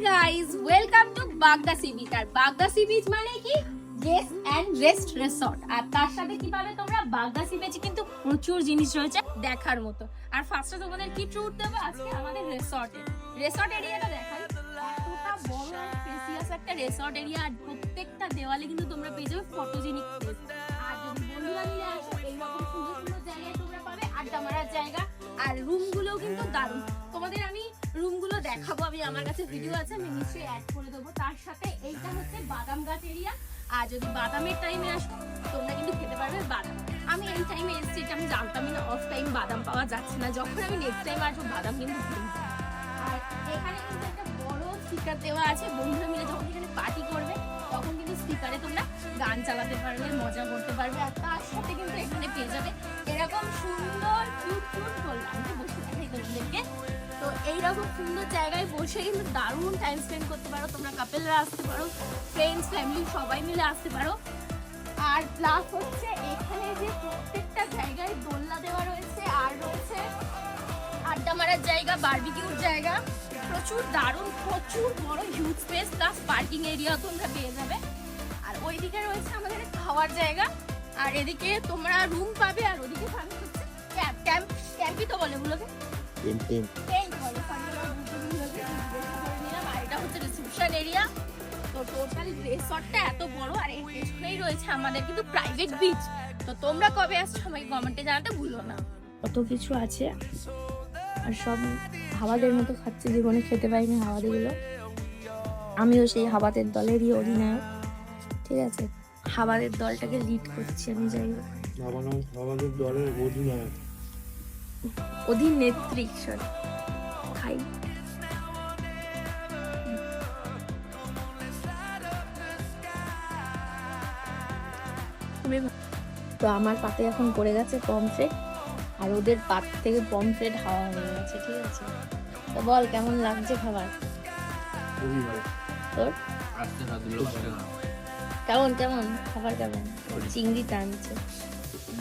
Guys, welcome to Bagda sea beach. আর Bagda sea beach মানে কি? Guest and rest resort. আর তার সাথে কি পাবে তোমরা? বাগদা সি বিচে কিন্তু প্রচুর জিনিস রয়েছে দেখার মতো। আর ফার্স্টে তোমাদের কি ট্যুর দেবো আজকে আমাদের রিসর্টে। রিসর্ট এরিয়াটা দেখাই, এতটা বড় আর স্পেসিয়াস একটা রিসর্ট এরিয়া। আর প্রত্যেকটা দেওয়ালে কিন্তু তোমরা পেয়ে যাবে ফটোজেনিক প্লেস। আর যদি বন্ধুরা মিলে আসো, এইরকম সুন্দর সুন্দর জায়গায় তোমরা পাবে আড্ডা মারার জায়গা। আর রুমগুলোও কিন্তু দারুণ। তোমাদের আমি রুমগুলো দেখাবো, আমি আমার কাছে ভিডিও আছে, আমি নিশ্চয়ই অ্যাড করে দেবো। তার সাথে এইটা হচ্ছে বাদাম গাছ এরিয়া। আর যদি বাদামের টাইমে আসো তোমরা কিন্তু খেতে পারবে বাদাম। আমি এই টাইমে এসেছি, এটা আমি জানতামই না, অফ টাইম বাদাম পাওয়া যাচ্ছে না। যখন আমি নেক্সট টাইম আসবো বাদাম কিন্তু পেয়ে যাবো। আর এখানে কিন্তু একটা বড় স্পিকার দেওয়া আছে, বন্ধুরা মিলে যখন এখানে পার্টি করবে তখন কিন্তু স্পিকারে তোমরা গান চালাতে পারবে, মজা করতে পারবে। আর তার সাথে কিন্তু এখানে পেয়ে যাবে এরকম সুন্দর কিউট কিউট গোল্ডান। বসে দেখাই তোমাদেরকে। তো এইরকম সুন্দর জায়গায় বসে কিন্তু দারুণ টাইম স্পেন্ড করতে পারো তোমরা। কাপেলরা আসতে পারো, ফ্রেন্ডস ফ্যামিলি সবাই মিলে আসতে পারো। আর প্লাস হচ্ছে এখানে যে প্রত্যেকটা জায়গায় দোলনা দেওয়া রয়েছে, আর রয়েছে আড্ডা মারার জায়গা, বারবিকিউর জায়গা, প্রচুর দারুণ, প্রচুর বড় huge space, plus parking area তোমরা পেয়ে যাবে। আর ওইদিকে রয়েছে আমাদের খাওয়ার জায়গা। আর এদিকে তোমরা রুম পাবে, আর ওদিকে পাবে হচ্ছে ক্যাম্প। ক্যাম্পই তো বলে ওগুলোকে, টেন্ট বলে। আর এটা হচ্ছে রিসেপশন এরিয়া। তো টোটাল রিসর্টটা এত বড়। আর এর পেছনেই রয়েছে আমাদের কিন্তু প্রাইভেট বিচ। তো তোমরা কবে আসছো আমাকে কমেন্টে জানাতে ভুলো না। কত কিছু আছে, আর সব হাওয়াদের মতো খাচ্ছে, জীবনে খেতে পাইনি হাওয়াদেগুলো। আমিও সেই হাওয়াদের দলেরই অধিনায়ক, ঠিক আছে? হাওয়াদের দলটাকে লিড করছি আমি, যাই হোক হাওয়াদের দলের অধিনায়ক, অধিনেত্রী। সরি, খাই। তো আমার পাতে এখন পড়ে গেছে পমফ্রেট, আর ওদের পাত থেকে পমফ্রেট হাওয়া হয়ে গেছে, ঠিক আছে? তো বল, কেমন লাগছে খাবার তোর? কেমন কেমন খাবার কেমন? চিংড়ি টানছে,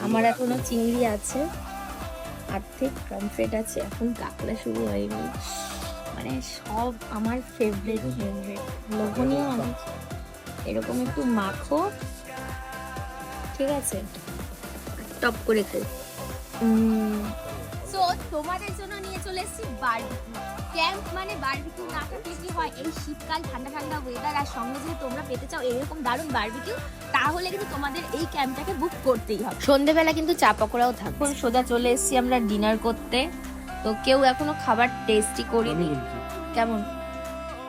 আমার এখনো চিংড়ি আছে, অর্ধেক পমফ্রেট আছে, এখন কাকড়া শুরু হয়নি। মানে সব আমার ফেভারিট লোভনীয়। আমি এরকম একটু মাখো, ঠিক আছে, টপ করে খাই। সো তোমাদের জন্য নিয়ে চলে এসেছি বারবিকিউ ক্যাম্প। মানে বারবিকিউ না থাকলে কি হয়, এই শীতকাল ঠান্ডা ঠান্ডা ওয়েদার, আর সঙ্গে যদি তোমরা পেতে চাও এরকম দারুণ বারবিকিউ, তাহলে কিন্তু তোমাদের এই ক্যাম্পটাকে বুক করতেই হবে। সন্ধ্যেবেলা কিন্তু চা পকোড়াও থাকবে। সোজা চলে এসেছি আমরা ডিনার করতে। তো কেউ এখনো খাবার টেস্টই করিনি। কেমন?